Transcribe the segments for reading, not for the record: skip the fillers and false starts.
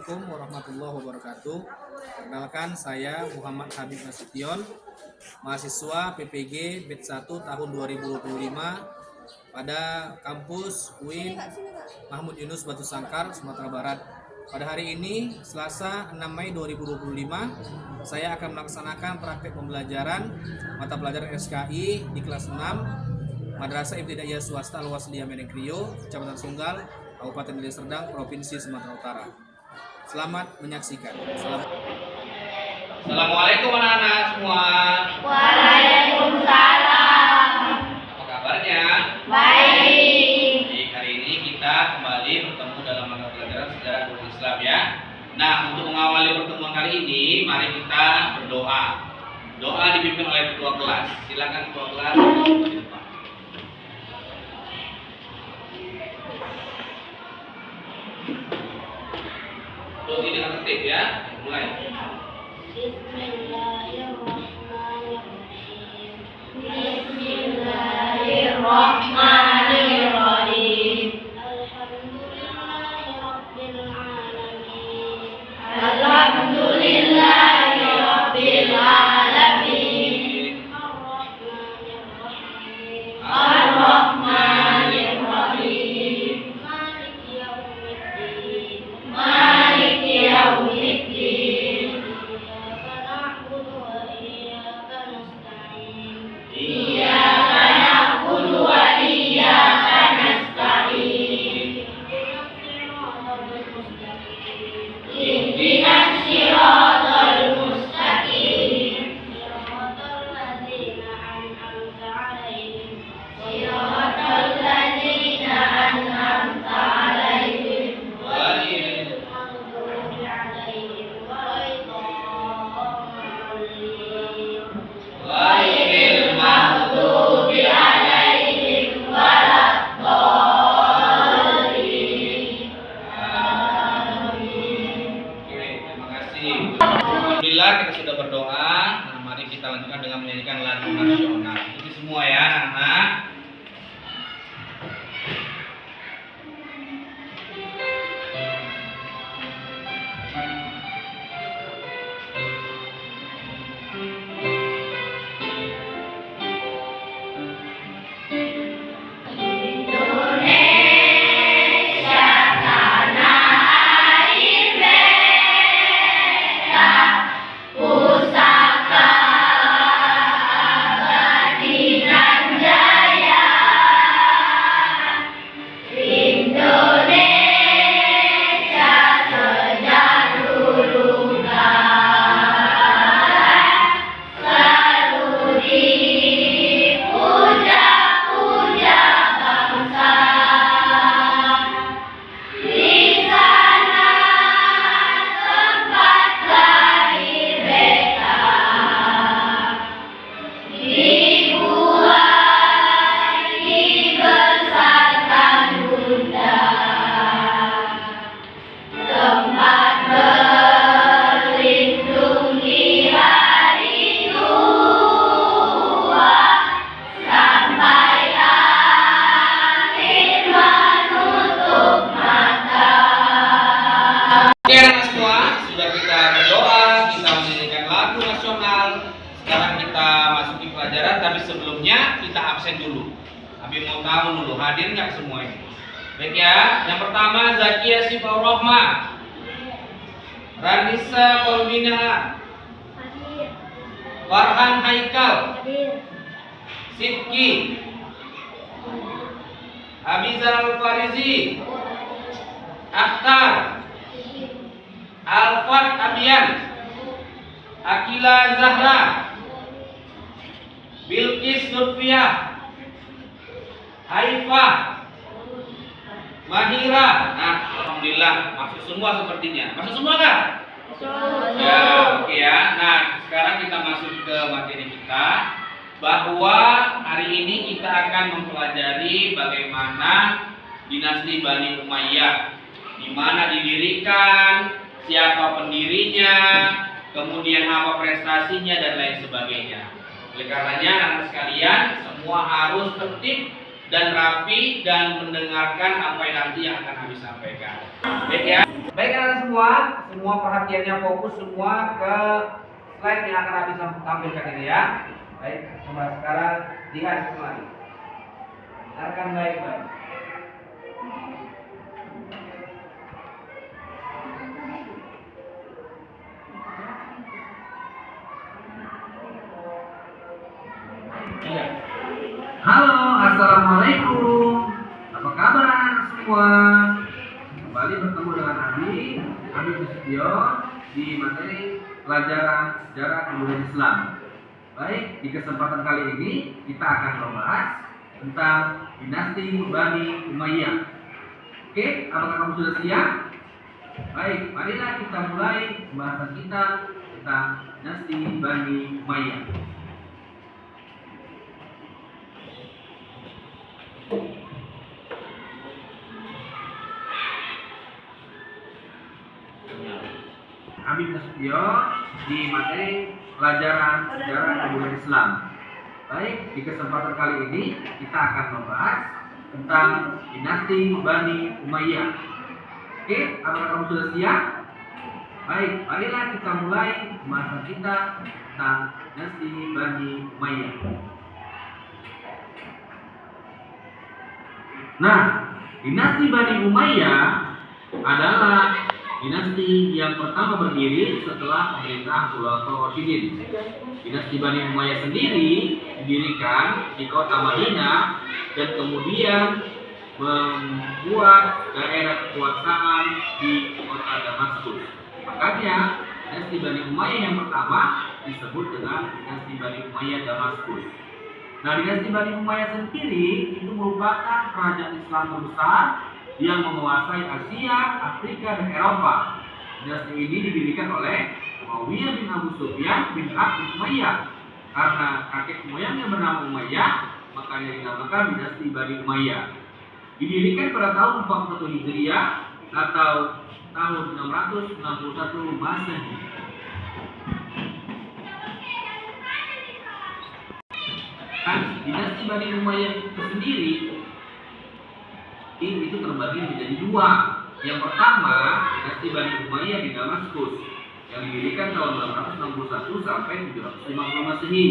Assalamualaikum warahmatullahi wabarakatuh. Perkenalkan, saya Muhammad Habib Nasution, mahasiswa PPG BED 1 tahun 2025 pada kampus UIN Mahmud Yunus Batu Sangkar, Sumatera Barat. Pada hari ini, Selasa 6 Mei 2025, saya akan melaksanakan praktek pembelajaran mata pelajaran SKI di kelas 6 Madrasah Ibtidaiyah Swasta Al-Wasliyah Menegrio, Kecamatan Sunggal, Kabupaten Deli Serdang, Provinsi Sumatera Utara. Selamat menyaksikan. Assalamualaikum anak-anak semua. Waalaikumsalam. Apa kabarnya? Baik. Baik, hari ini kita kembali bertemu dalam mata pelajaran sejarah Islam ya. Nah, untuk mengawali pertemuan kali ini, mari kita berdoa. Doa dipimpin oleh ketua kelas. Silakan ketua kelas di depan. Terus ini dengan tertib ya. Mulai. Bismillahirrahmanirrahim. Bismillahirrahmanirrahim. Alhamdulillahirabbil alamin. Alhamdulillahirabbil alamin. Arrahmanirrahim. Arrahmanirrahim. Maliki yaumiddin. Maliki yaumiddin. Iyyaka na'budu wa iyyaka nasta'in. Iyyaka na'budu wa iyyaka nasta'in. Ihdinas siratal mustaqim. Siratal ladzina an'amta 'alaihim. Siratal ladzina an'amta 'alaihim. Ghairil maghdubi 'alaihim waladdallin. Ghairil maghdubi 'alaihim waladdallin. Amin. Oke, terima kasih. Alhamdulillah kita sudah berdoa. Nah, mari kita lanjutkan dengan menyanyikan lagu nasional. Itu semua ya, anak-anak. Indonesia tanah air beta, pusaka abadi nan jaya. Indonesia sejak dulu kala selalu dipuja-puja bangsa. Di sana tempat lahir beta, dibuat dibesarkan bunda. Tempat berlindung di hari tua, sampai akhir menutup mata. Oke, anak semua, sudah kita berdoa, kita menyanyikan lagu nasional. Sekarang kita masuki pelajaran, tapi sebelumnya kita absen dulu. Abi mau tahu dulu, hadir nggak semua ini? Baik ya, yang pertama Zakia Sifaur Rohma, Ranisa Kolbina, Farhan Haikal, Sidki, Abizal Farizi, Akhtar, Alfat Abian, Akila Zahra, Bilqis Nurfiah, Haifah, Mahira. Nah, alhamdulillah masuk semua sepertinya. Masuk semua kan? Ya, oke ya. Nah, sekarang kita masuk ke materi kita, bahwa hari ini kita akan mempelajari bagaimana dinasti Bani Umayyah, di mana didirikan, siapa pendirinya, kemudian apa prestasinya dan lain sebagainya. Oleh karenanya anak sekalian semua harus tertib dan rapi dan mendengarkan apa yang nanti yang akan kami sampaikan. Baik ya. Baik anak semua perhatiannya fokus semua ke slide yang akan kami tampilkan ini ya. Baik, coba sekarang lihat kembali. Dengarkan baik-baik. Halo, assalamualaikum. Apa kabar anak-anak semua? Kembali bertemu dengan Abi Nasution di materi pelajaran sejarah kebudayaan Islam. Baik, di kesempatan kali ini kita akan membahas tentang dinasti Bani Umayyah. Oke, apakah kamu sudah siap? Baik, marilah kita mulai pembahasan kita tentang dinasti Bani Umayyah. Abi Nasution di materi pelajaran sejarah kebudayaan Islam. Baik, di kesempatan kali ini kita akan membahas tentang dinasti Bani Umayyah. Oke, apakah kamu sudah siap? Baik, marilah kita mulai pembahasan kita tentang dinasti Bani Umayyah. Nah, dinasti Bani Umayyah adalah dinasti yang pertama berdiri setelah pemerintahan Khulafaur Rasyidin. Dinasti Bani Umayyah sendiri didirikan di kota Madinah dan kemudian membuat daerah kekuasaan di kota Damaskus. Makanya dinasti Bani Umayyah yang pertama disebut dengan dinasti Bani Umayyah Damaskus. Nah, dinasti Bani Umayyah sendiri itu merupakan kerajaan Islam terbesar yang menguasai Asia, Afrika, dan Eropa. Dinasti ini didirikan oleh Muawiyah bin Abu Sufyan bin Harb bin Umayyah. Karena kakek moyangnya bernama Umayyah, makanya dinamakan dinasti Bani Umayyah. Didirikan pada tahun 41 Hijriah atau tahun 661 Masehi. Dinasti Bani Umayyah itu sendiri itu terbagi menjadi dua. Yang pertama, dinasti Bani Umayyah di Damaskus yang didirikan tahun 661 sampai 750 Masehi.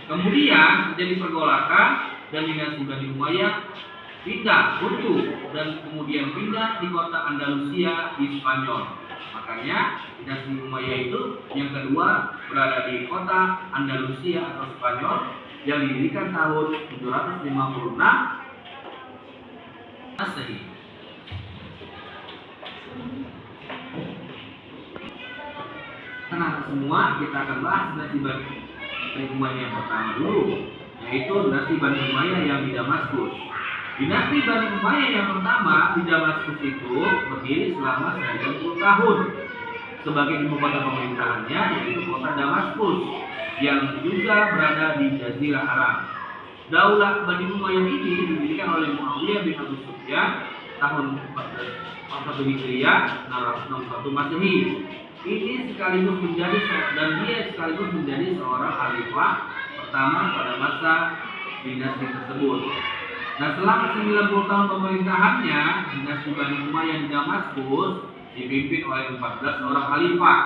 Kemudian terjadi pergolakan dan dinasti Bani Umayyah pindah runtuh dan kemudian pindah di kota Andalusia di Spanyol. Makanya dinasti Umayyah itu yang kedua berada di kota Andalusia atau Spanyol yang didirikan tahun 756 Masehi. Tenang semua, kita akan bahas dinasti Bani Umayyah yang pertama dulu, yaitu dinasti Bani Umayyah yang di Damaskus. Dinasti Bani Umayyah yang pertama di Damaskus itu berdiri selama 90 tahun. Sebagai ibu kota pemerintahannya yaitu kota Damaskus yang juga berada di Jazirah Arab. Daulah Bani Umayyah ini didirikan oleh Muawiyah bin Abu Sufyan tahun 41 Hijriah 661 Masehi. Dia sekaligus menjadi seorang khalifah pertama pada masa dinasti tersebut. Nah, selama 90 tahun pemerintahannya, dinasti Bani Umayyah di Damaskus dipimpin oleh 14 orang khalifah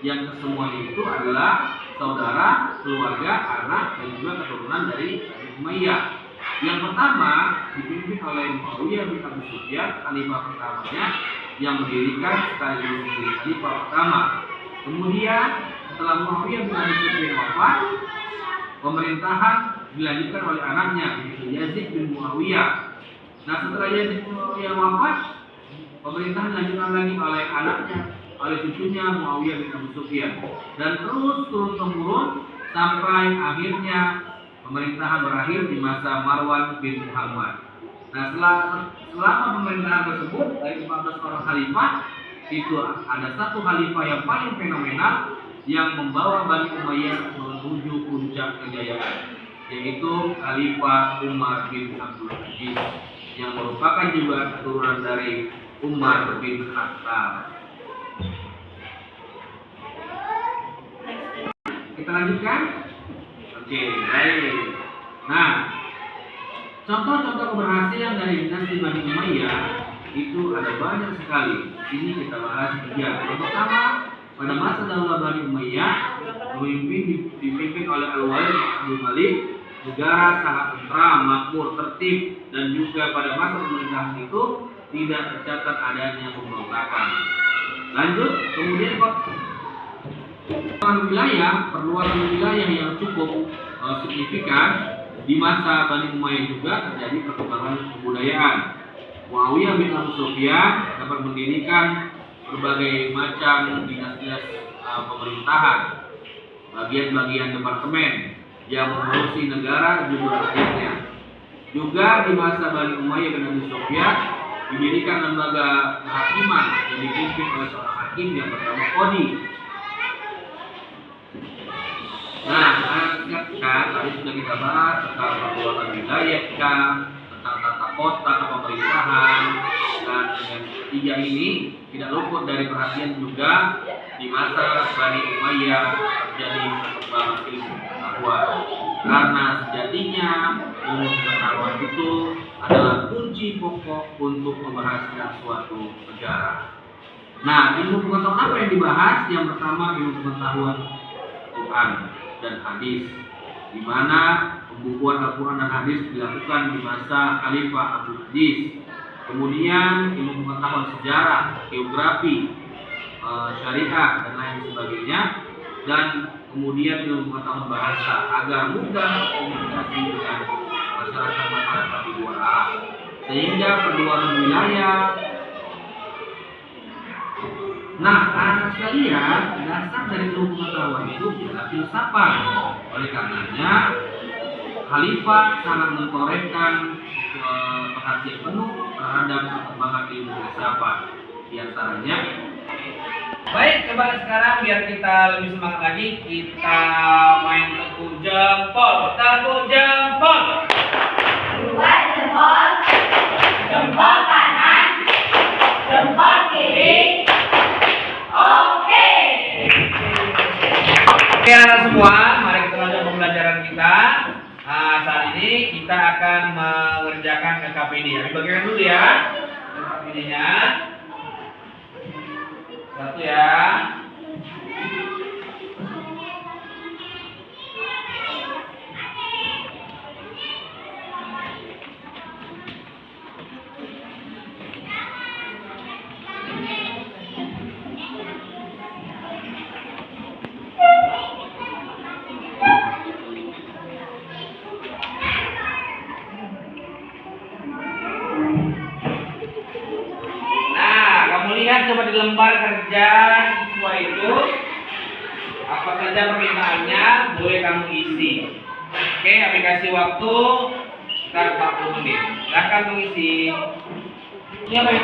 yang kesemuanya itu adalah saudara, keluarga, anak, dan juga keturunan dari Bani Umayyah. Yang pertama dipimpin oleh Muawiyah bin Abu Sufyan, khalifah pertamanya yang mendirikan sekaligus menjadi khalifah pertama. Kemudian setelah Muawiyah bin Abu Sufyan wafat, pemerintahan dilanjutkan oleh anaknya yaitu Yazid bin Muawiyah. Nah, setelah Yazid bin Muawiyah wafat, pemerintahan dilanjutkan lagi oleh anaknya, oleh cucunya Muawiyah bin Abu Sufyan, dan terus turun temurun sampai akhirnya pemerintahan berakhir di masa Marwan bin Muhammad. Nah, selama pemerintahan tersebut dari 14 orang khalifah itu ada satu khalifah yang paling fenomenal yang membawa Bani Umayyah menuju puncak kejayaan, yaitu Khalifah Umar bin Abdul Aziz yang merupakan juga keturunan dari Umar bin Khattab. Kita lanjutkan. Oke, baik. Nah, Contoh-contoh keberhasilan dari dinasti Bani Umayyah itu ada banyak sekali. Ini kita bahas 3. Yang pertama, pada masa Daulah Bani Umayyah dipimpin oleh Al-Walid Abdul Malik, negara sangat tentram, makmur, tertib, dan juga pada masa pemerintahan itu tidak tercatat adanya pemberontakan. Lanjut, kemudian perluasan wilayah yang cukup signifikan. Di masa Bani Umayyah juga terjadi perkembangan kebudayaan. Muawiyah bin Abu Sufyan dapat mendirikan berbagai macam dinas-dinas pemerintahan, bagian-bagian departemen yang mengurusi negara dan juga rakyatnya. Juga di masa Bani Umayyah bin Abu Sufyan didirikan lembaga kehakiman yang dipimpin oleh seorang hakim yang bernama Qadi. Nah, tadi sudah kita bahas tentang perluasan wilayah, tentang tata kota, pemerintahan, dan yang ketiga ini tidak luput dari perhatian juga di masa Bani Umayyah terjadi perkembangan ilmu pengetahuan. Karena sejatinya ilmu pengetahuan itu adalah kunci pokok untuk keberhasilan suatu negara. Nah, ilmu pengetahuan apa yang dibahas? Yang pertama, ilmu pengetahuan Quran dan hadis, di mana pembukuan Al-Quran dan hadis dilakukan di masa Khalifah Abdul Aziz. Kemudian ilmu pengetahuan sejarah, geografi, syariah dan lain sebagainya, dan kemudian ilmu pengetahuan bahasa agar mudah komunikasi dengan masyarakat di luar Arab, sehingga perluasan wilayah. Nah, anak sekalian, dasar dari ilmu pengetahuan itu adalah filsafat. Oleh karenanya, Khalifah sangat mentorehkan perhatian penuh terhadap perkembangan ilmu filsafat. Di antaranya, baik, coba sekarang biar kita lebih semangat lagi, kita main tepuk jempol. Tepuk jempol. 2 jempol, jempol kanan, jempol kiri. Oke. Oke anak semua, mari kita lanjut pembelajaran kita. Saat ini kita akan mengerjakan KKPD. Ambil bagian dulu ya, KKPD-nya. Satu ya. Lihat coba di lembar kerja siswa itu apa saja permintaannya boleh kamu isi. Oke, aplikasi waktu sekitar 40 menit. Silakan mengisi. Ini apa ya?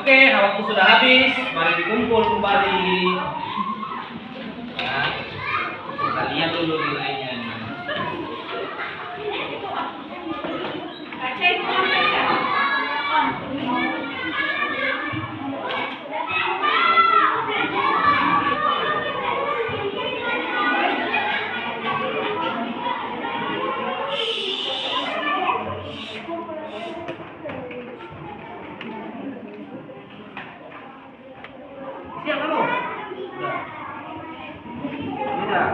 Oke, waktu sudah habis. Mari dikumpul kembali. Nah, kita lihat dulu nilainya. Siap kamu? Udah.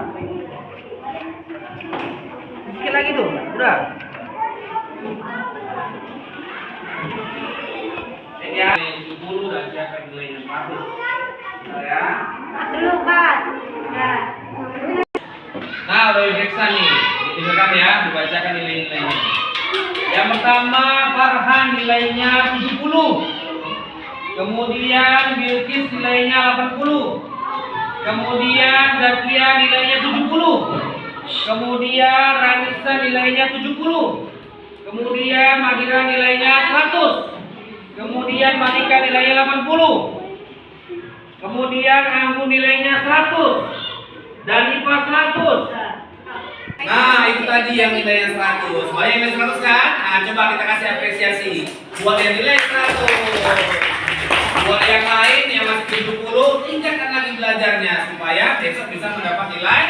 Sedikit lagi tuh, udah. Ini ya, 70 dan siapa nilainya 100. Ya. Dulu, Pak. Nah, udah diperiksa nih. Ditunjukkan ya, dibacakan nilai-nilainya. Yang pertama, Farhan nilainya 70. Kemudian Bilqis nilainya 80. Kemudian Zakia nilainya 70. Kemudian Ranisa nilainya 70. Kemudian Mahira nilainya 100. Kemudian Manika nilainya 80. Kemudian Anggu nilainya 100. Dan Ipa 100. Nah, itu tadi yang nilainya 100. Banyak nilai 100 kan? Nah, coba kita kasih apresiasi buat yang nilai 100. Buat yang lain yang masih 70, tingkatkan lagi belajarnya supaya besok bisa mendapat nilai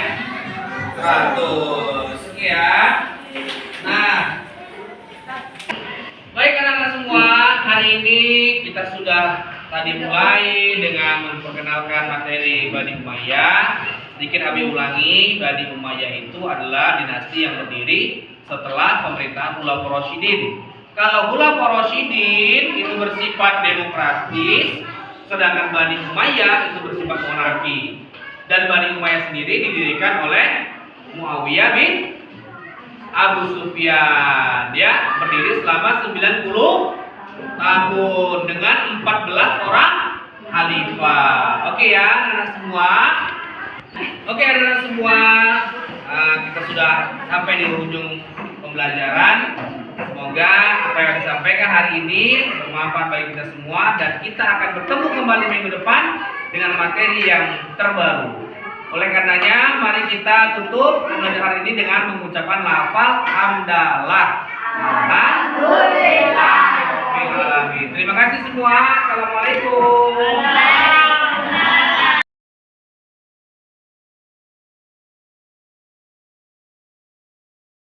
100. Oke ya. Nah, baik anak-anak semua, hari ini kita sudah tadi mulai dengan memperkenalkan materi Bani Umayyah. Sedikit kami ulangi, Bani Umayyah itu adalah dinasti yang berdiri setelah pemerintahan Khulafaur Rasyidin. Kalau Khulafaur Rasyidin itu bersifat demokratis, sedangkan Bani Umayyah itu bersifat monarki. Dan Bani Umayyah sendiri didirikan oleh Muawiyah bin Abu Sufyan, ya, berdiri selama 90 tahun dengan 14 orang khalifah. Oke ya, anak-anak semua. Oke, anak-anak semua, kita sudah sampai di ujung pembelajaran. Semoga apa yang disampaikan hari ini bermanfaat bagi kita semua dan kita akan bertemu kembali minggu depan dengan materi yang terbaru. Oleh karenanya, mari kita tutup pembelajaran hari ini dengan mengucapkan lafal hamdalah. Alhamdulillah. Terima kasih semua. Assalamualaikum.